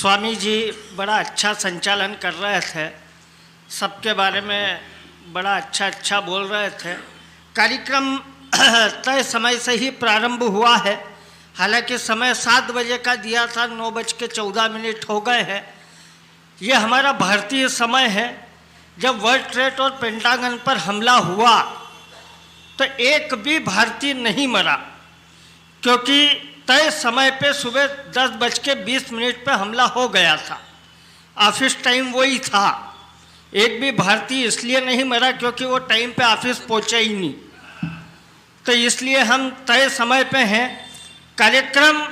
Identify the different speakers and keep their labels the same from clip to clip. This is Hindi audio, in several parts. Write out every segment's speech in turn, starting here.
Speaker 1: स्वामी जी बड़ा अच्छा संचालन कर रहे थे, सबके बारे में बड़ा अच्छा बोल रहे थे। कार्यक्रम तय समय से ही प्रारंभ हुआ है, हालांकि समय 7 बजे का दिया था, 9:14 हो गए हैं। ये हमारा भारतीय समय है। जब वर्ल्ड ट्रेड और पेंटागन पर हमला हुआ तो एक भी भारतीय नहीं मरा, क्योंकि तय समय पे सुबह 10:20 पे हमला हो गया था। ऑफिस टाइम वही था। एक भी भारतीय इसलिए नहीं मरा क्योंकि वो टाइम पे ऑफिस पहुंचा ही नहीं, तो इसलिए हम तय समय पे हैं। कार्यक्रम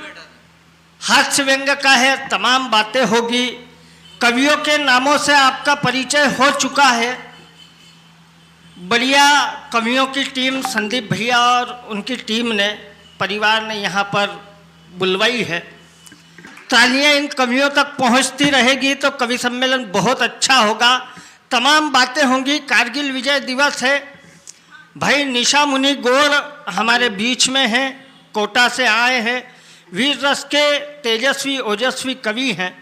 Speaker 1: हास्य व्यंग्य का है, तमाम बातें होगी। कवियों के नामों से आपका परिचय हो चुका है। बढ़िया कवियों की टीम संदीप भैया और उनकी टीम ने, परिवार ने यहाँ पर बुलवाई है। तालियां इन कवियों तक पहुँचती रहेगी तो कवि सम्मेलन बहुत अच्छा होगा। तमाम बातें होंगी। कारगिल विजय दिवस है। भाई निशा मुनि गौड़ हमारे बीच में हैं, कोटा से आए हैं। वीर रस के तेजस्वी ओजस्वी कवि हैं।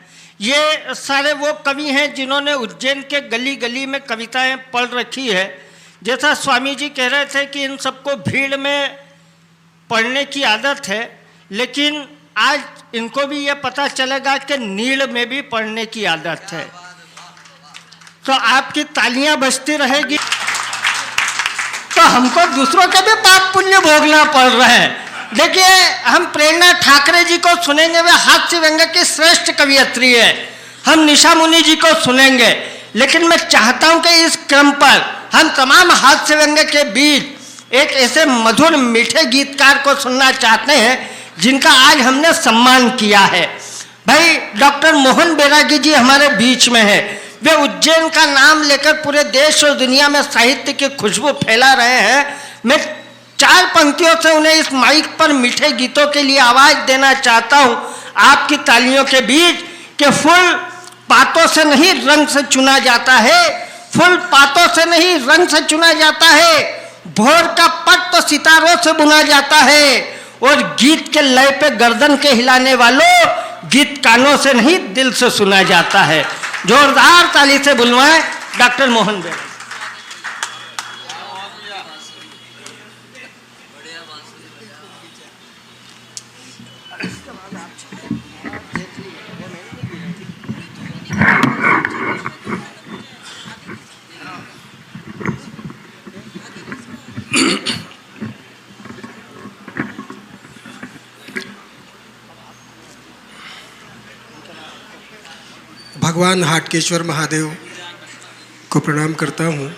Speaker 1: ये सारे वो कवि हैं जिन्होंने उज्जैन के गली गली में कविताएं पढ़ रखी है। जैसा स्वामी जी कह रहे थे कि इन सबको भीड़ में पढ़ने की आदत है, लेकिन आज इनको भी ये पता चलेगा कि नीड़ में भी पढ़ने की आदत है। तो आपकी तालियां बजती रहेगी तो हमको दूसरों के भी पाप पुण्य भोगना पड़ रहे हैं। देखिए, हम प्रेरणा ठाकरे जी को सुनेंगे, वे हास्य व्यंग्य की श्रेष्ठ कवियत्री है। हम निशा मुनि जी को सुनेंगे, लेकिन मैं चाहता हूं कि इस क्रम पर हम तमाम हास्य व्यंग्य के बीच एक ऐसे मधुर मीठे गीतकार को सुनना चाहते हैं जिनका आज हमने सम्मान किया है। भाई डॉक्टर मोहन बैरागी जी हमारे बीच में है। वे उज्जैन का नाम लेकर पूरे देश और दुनिया में साहित्य की खुशबू फैला रहे हैं। मैं 4 पंक्तियों से उन्हें इस माइक पर मीठे गीतों के लिए आवाज देना चाहता हूं आपकी तालियों के बीच कि फूल पातों से नहीं रंग से चुना जाता है, फूल पातों से नहीं रंग से चुना जाता है, भोर का पट तो सितारों से बुना जाता है, और गीत के लय पे गर्दन के हिलाने वालों, गीत कानों से नहीं दिल से सुना जाता है। जोरदार ताली से बुलवाएं डॉक्टर मोहन बैरागी।
Speaker 2: भगवान हाटकेश्वर महादेव को प्रणाम करता हूँ,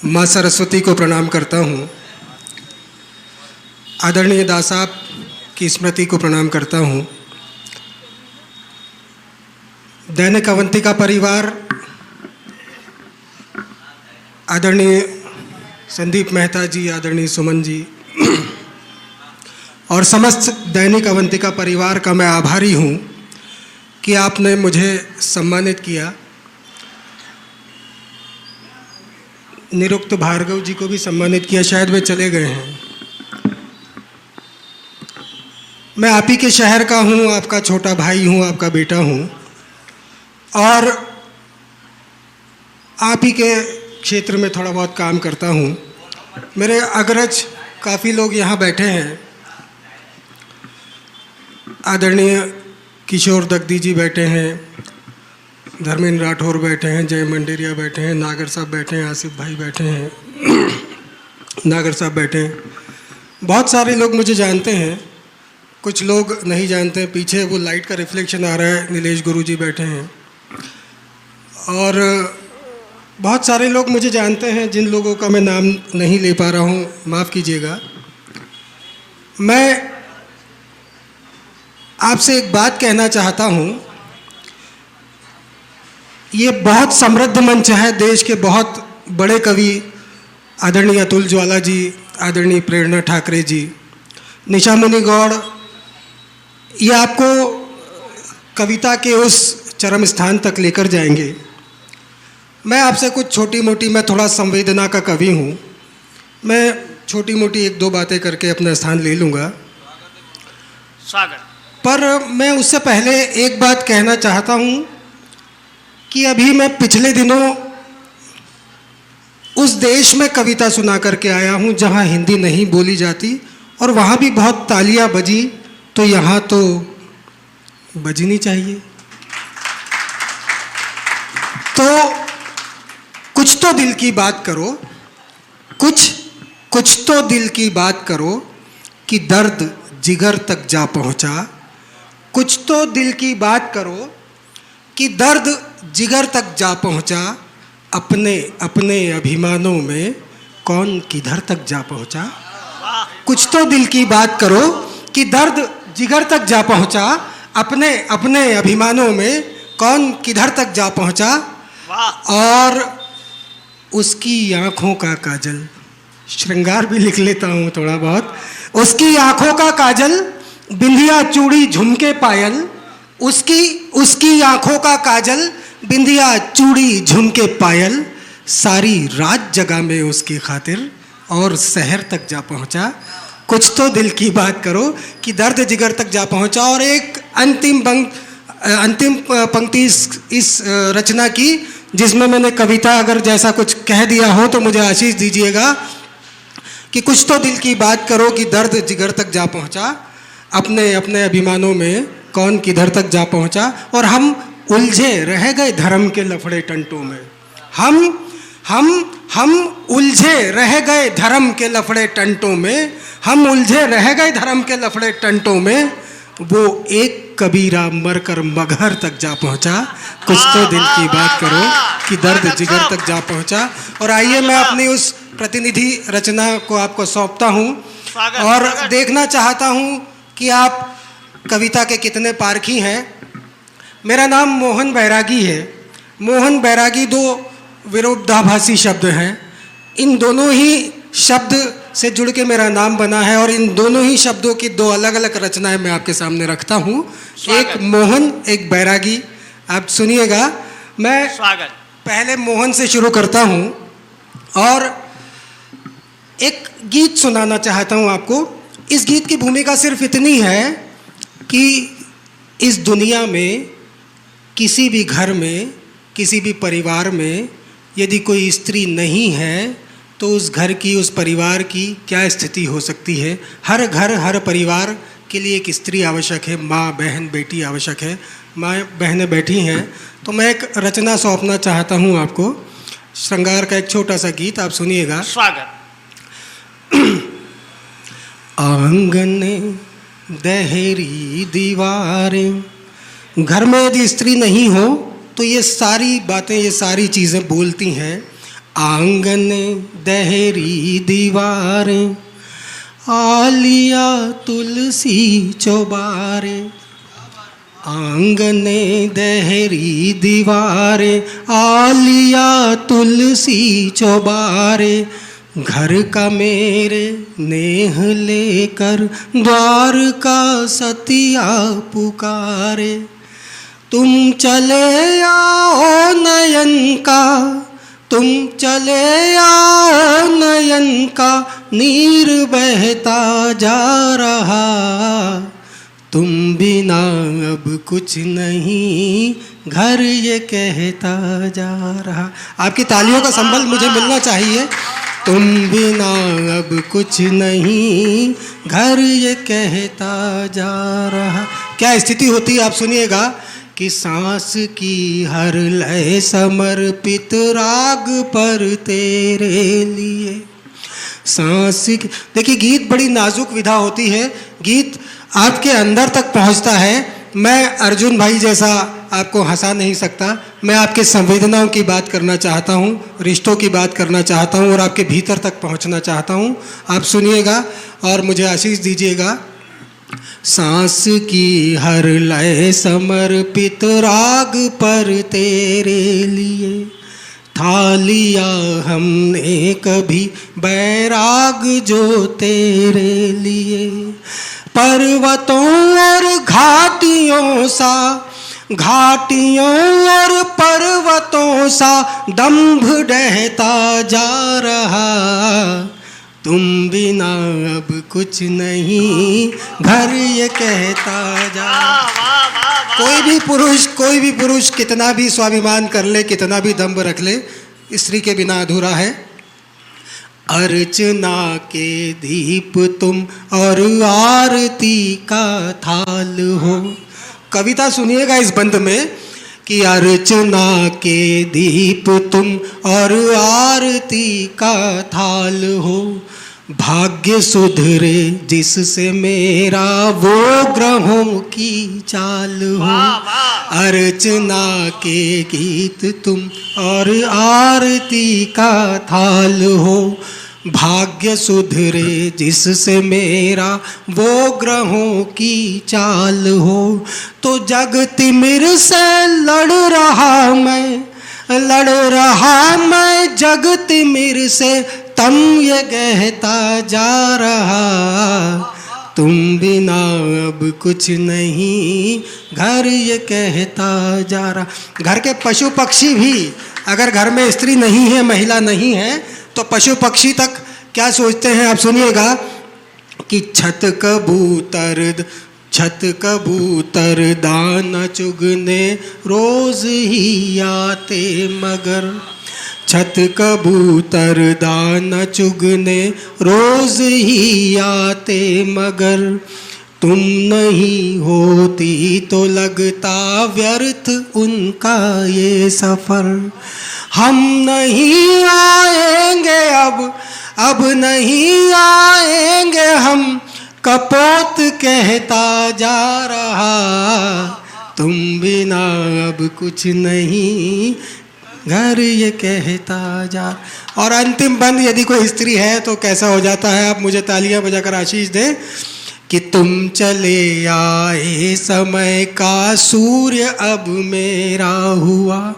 Speaker 2: माँ सरस्वती को प्रणाम करता हूँ, आदरणीय दास साहब की स्मृति को प्रणाम करता हूँ, दैनिक अवंतिका परिवार, आदरणीय संदीप मेहता जी, आदरणीय सुमन जी और समस्त दैनिक अवंतिका परिवार का मैं आभारी हूँ कि आपने मुझे सम्मानित किया। निरुक्त भार्गव जी को भी सम्मानित किया, शायद वे चले गए हैं। मैं आप ही के शहर का हूँ, आपका छोटा भाई हूँ, आपका बेटा हूँ, और आप ही के क्षेत्र में थोड़ा बहुत काम करता हूँ। मेरे अग्रज काफ़ी लोग यहाँ बैठे हैं। आदरणीय किशोर दगदी जी बैठे हैं, धर्मेंद्र राठौर बैठे हैं, जय मंडेरिया बैठे हैं, नागर साहब बैठे हैं, आसिफ भाई बैठे हैं, नागर साहब बैठे हैं। बहुत सारे लोग मुझे जानते हैं, कुछ लोग नहीं जानते हैं। पीछे वो लाइट का रिफ्लेक्शन आ रहा है, नीलेश गुरु जी बैठे हैं, और बहुत सारे लोग मुझे जानते हैं जिन लोगों का मैं नाम नहीं ले पा रहा हूँ, माफ़ कीजिएगा। मैं आपसे एक बात कहना चाहता हूँ। ये बहुत समृद्ध मंच है। देश के बहुत बड़े कवि आदरणीय अतुल ज्वाला जी, आदरणीय प्रेरणा ठाकरे जी, निशा मुनि गौड़, ये आपको कविता के उस चरम स्थान तक लेकर जाएंगे। मैं आपसे कुछ छोटी मोटी, मैं थोड़ा संवेदना का कवि हूँ, मैं छोटी मोटी 1-2 बातें करके अपना स्थान ले लूँगा।
Speaker 1: स्वागत।
Speaker 2: पर मैं उससे पहले एक बात कहना चाहता हूँ कि अभी मैं पिछले दिनों उस देश में कविता सुना करके आया हूँ जहाँ हिंदी नहीं बोली जाती, और वहाँ भी बहुत तालियां बजी, तो यहाँ तो बजनी चाहिए। तो कुछ तो दिल की बात करो, कुछ तो दिल की बात करो कि दर्द जिगर तक जा पहुँचा। कुछ तो दिल की बात करो कि दर्द जिगर तक जा पहुँचा। अपने अपने अभिमानों में कौन किधर तक जा पहुँचा। कुछ तो दिल की बात करो कि दर्द जिगर तक जा पहुँचा। अपने अपने अभिमानों में कौन किधर तक जा पहुँचा। और उसकी आँखों का काजल, श्रृंगार भी लिख लेता हूँ थोड़ा बहुत। उसकी आँखों का काजल, बिंदिया चूड़ी झुमके पायल। उसकी आँखों का काजल, बिंदिया चूड़ी झुमके पायल। सारी रात जगा में उसकी खातिर और शहर तक जा पहुँचा। कुछ तो दिल की बात करो कि दर्द जिगर तक जा पहुँचा। और एक अंतिम पंक्ति इस रचना की, जिसमें मैंने कविता अगर जैसा कुछ कह दिया हो तो मुझे आशीष दीजिएगा, कि कुछ तो दिल की बात करो कि दर्द जिगर तक जा पहुँचा। अपने अपने अभिमानों में कौन किधर तक जा पहुँचा। और हम उलझे रह गए धर्म के लफड़े टंटों में। हम उलझे रह गए धर्म के लफड़े टंटों में। हम उलझे रह गए धर्म के लफड़े टंटों में। वो एक कबीरा मरकर मगहर तक जा पहुँचा। कुछ तो दिल की बात करो कि दर्द जिगर तक जा पहुँचा। और आइए मैं अपनी उस प्रतिनिधि रचना को आपको सौंपता हूँ और देखना चाहता हूँ कि आप कविता के कितने पारखी हैं। मेरा नाम मोहन बैरागी है। मोहन बैरागी दो विरोधाभासी शब्द हैं। इन दोनों ही शब्द से जुड़ के मेरा नाम बना है, और इन दोनों ही शब्दों की दो अलग अलग रचनाएं मैं आपके सामने रखता हूँ। एक मोहन, एक बैरागी। आप सुनिएगा, मैं पहले मोहन से शुरू करता हूँ और एक गीत सुनाना चाहता हूँ आपको। इस गीत की भूमिका सिर्फ इतनी है कि इस दुनिया में किसी भी घर में, किसी भी परिवार में यदि कोई स्त्री नहीं है तो उस घर की, उस परिवार की क्या स्थिति हो सकती है। हर घर, हर परिवार के लिए एक स्त्री आवश्यक है। माँ, बहन, बेटी आवश्यक है। माँ बहनें बैठी हैं, तो मैं एक रचना सौंपना चाहता हूँ आपको। श्रृंगार का एक छोटा सा गीत, आप सुनिएगा।
Speaker 1: स्वागत।
Speaker 2: आंगने दहरी दीवारें। घर में यदि स्त्री नहीं हो तो ये सारी बातें, ये सारी चीज़ें बोलती हैं। आंगने दहरी दीवारें, आलिया तुलसी चौबारे। आंगने दहरी दीवारें, आलिया तुलसी चौबारे। घर का मेरे नेह लेकर द्वार का सतिया पुकारे। तुम चले आओ नयन का, तुम चले आओ नयन का, नीर बहता जा रहा। तुम बिना अब कुछ नहीं, घर ये कहता जा रहा। आपकी तालियों का संबल मुझे मिलना चाहिए। तुम बिना अब कुछ नहीं, घर ये कहता जा रहा। क्या स्थिति होती है आप सुनिएगा कि सांस की हर लय समर्पित राग पर तेरे लिए। सांस की, देखिए गीत बड़ी नाजुक विधा होती है। गीत आपके अंदर तक पहुंचता है। मैं अर्जुन भाई जैसा आपको हंसा नहीं सकता। मैं आपके संवेदनाओं की बात करना चाहता हूँ, रिश्तों की बात करना चाहता हूँ और आपके भीतर तक पहुँचना चाहता हूँ। आप सुनिएगा और मुझे आशीष दीजिएगा। सांस की हर लय समर्पित राग पर तेरे लिए, था लिया हमने कभी बैराग जो तेरे लिए। पर्वतों और घाटियों सा, घाटियों और पर्वतों सा दंभ ढहता जा रहा। तुम बिना अब कुछ नहीं, घर ये कहता जा। कोई भी पुरुष कितना भी स्वाभिमान कर ले, कितना भी दम्भ रख ले, स्त्री के बिना अधूरा है। अर्चना के दीप तुम और आरती का थाल हो। कविता सुनिएगा इस बंद में कि अर्चना के दीप तुम और आरती का थाल हो। भाग्य सुधरे जिससे मेरा वो ग्रहों की चाल हो। अर्चना के गीत तुम और आरती का थाल हो। भाग्य सुधरे जिससे मेरा वो ग्रहों की चाल हो। तो जग तिमिर से लड़ रहा मैं जग तिमिर से, तम ये कहता जा रहा, तुम बिना अब कुछ नहीं, घर ये कहता जा रहा। घर के पशु पक्षी भी, अगर घर में स्त्री नहीं है, महिला नहीं है, तो पशु पक्षी तक क्या सोचते हैं आप सुनिएगा कि छत कबूतर दाना चुगने रोज ही आते मगर। छत कबूतर दाना चुगने रोज ही आते मगर। तुम नहीं होती तो लगता व्यर्थ उनका ये सफर। हम नहीं आएंगे अब नहीं आएंगे हम, कपोत कहता जा रहा, तुम बिना अब कुछ नहीं, घर ये कहता जा। और अंतिम बंद, यदि कोई स्त्री है तो कैसा हो जाता है, आप मुझे तालियां बजाकर आशीष दें कि तुम चले आए समय का सूर्य अब मेरा हुआ।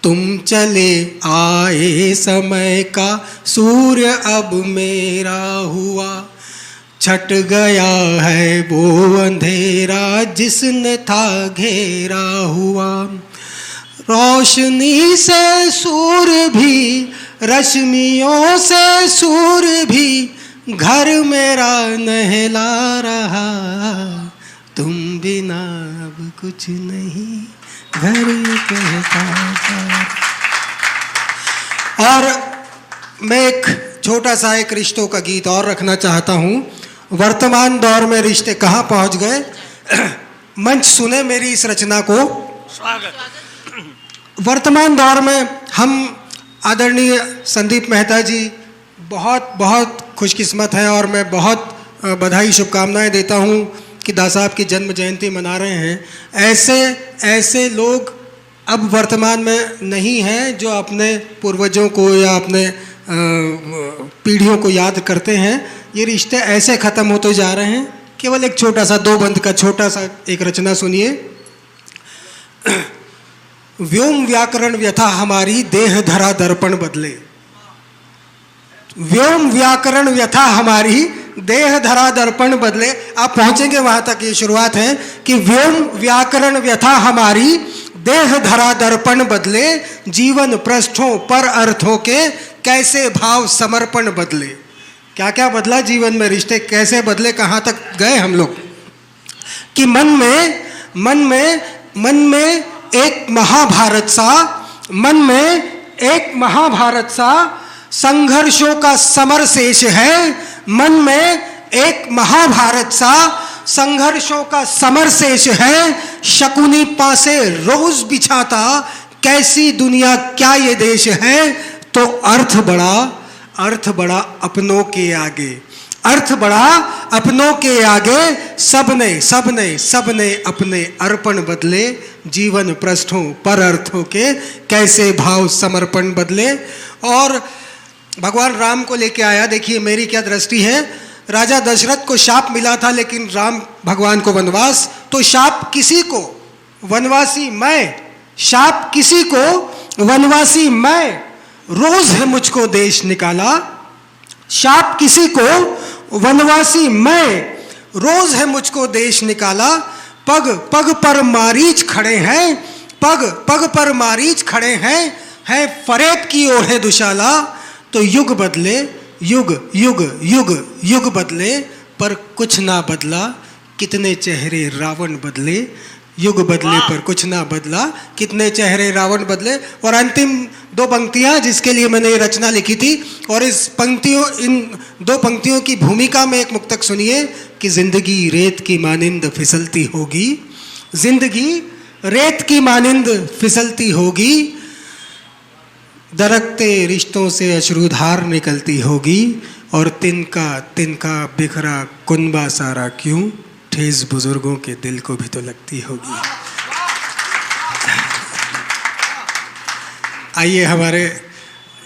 Speaker 2: तुम चले आए समय का सूर्य अब मेरा हुआ। छट गया है वो अंधेरा जिसने था घेरा हुआ। रोशनी से सूर्य भी, रश्मियों से सूर्य भी, घर मेरा नहला रहा, तुम बिना अब कुछ नहीं, घर कहता था। और मैं एक छोटा सा एक रिश्तों का गीत और रखना चाहता हूँ। वर्तमान दौर में रिश्ते कहाँ पहुँच गए, मंच सुने मेरी इस रचना को। स्वागत। वर्तमान दौर में हम आदरणीय संदीप मेहता जी बहुत बहुत खुशकिस्मत हैं और मैं बहुत बधाई शुभकामनाएं देता हूं कि दास साहब की जन्म जयंती मना रहे हैं। ऐसे लोग अब वर्तमान में नहीं हैं जो अपने पूर्वजों को या अपने पीढ़ियों को याद करते हैं। ये रिश्ते ऐसे ख़त्म होते जा रहे हैं। केवल एक छोटा सा दो बंद का छोटा सा एक रचना सुनिए। व्योम व्याकरण व्यथा हमारी, देह धरा दर्पण बदले। व्योम व्याकरण व्यथा हमारी, देह धरा दर्पण बदले। आप पहुंचेंगे वहां तक, ये शुरुआत है कि व्योम व्याकरण व्यथा हमारी, देह धरा दर्पण बदले। जीवन पृष्ठों पर अर्थों के, कैसे भाव समर्पण बदले। क्या क्या बदला जीवन में, रिश्ते कैसे बदले, कहां तक गए हम लोग कि मन में एक महाभारत सा संघर्षों का समर शेष है। मन में एक महाभारत सा संघर्षों का समर शेष है। शकुनी पासे रोज बिछाता, कैसी दुनिया क्या ये देश है। तो अर्थ बड़ा अपनों के आगे, अर्थ बड़ा अपनों के आगे। सबने अपने अर्पण बदले। जीवन पृष्ठों पर अर्थों के, कैसे भाव समर्पण बदले। और भगवान राम को लेके आया। देखिए मेरी क्या दृष्टि है। राजा दशरथ को शाप मिला था, लेकिन राम भगवान को वनवास। तो शाप किसी को वनवासी मैं, शाप किसी को वनवासी मैं। रोज है मुझको देश निकाला। शाप किसी को वनवासी मैं, रोज है मुझको देश निकाला। पग पग पर मारीच खड़े हैं, पग पग पर मारीच खड़े हैं। है फरेब की ओढ़े दुशाला। तो युग बदले युग युग युग युग बदले पर कुछ ना बदला, कितने चेहरे रावण बदले। युग बदले पर कुछ ना बदला, कितने चेहरे रावण बदले। और अंतिम दो पंक्तियां जिसके लिए मैंने ये रचना लिखी थी, और इन दो पंक्तियों की भूमिका में एक मुक्तक सुनिए कि जिंदगी रेत की मानिंद फिसलती होगी, जिंदगी रेत की मानिंद फिसलती होगी, दरकते रिश्तों से अश्रुधार निकलती होगी, और तिनका तिनका बिखरा कुनबा सारा क्यों, ठेस बुजुर्गों के दिल को भी तो लगती होगी। आइए, हमारे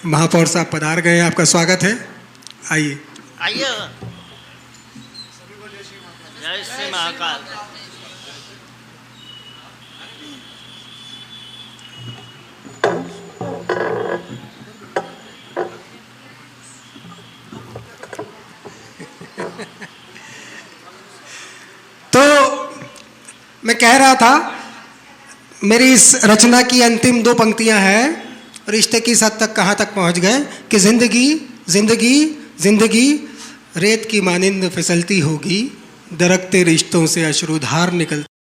Speaker 2: महापौर साहब पधार गए हैं, आपका स्वागत है। आइए
Speaker 1: आइए। जय श्री महाकाल।
Speaker 2: तो मैं कह रहा था, मेरी इस रचना की अंतिम दो पंक्तियां हैं, रिश्ते की सद तक कहाँ तक पहुँच गए कि जिंदगी जिंदगी जिंदगी रेत की मानिंद फिसलती होगी, दरकते रिश्तों से अश्रुधार निकलती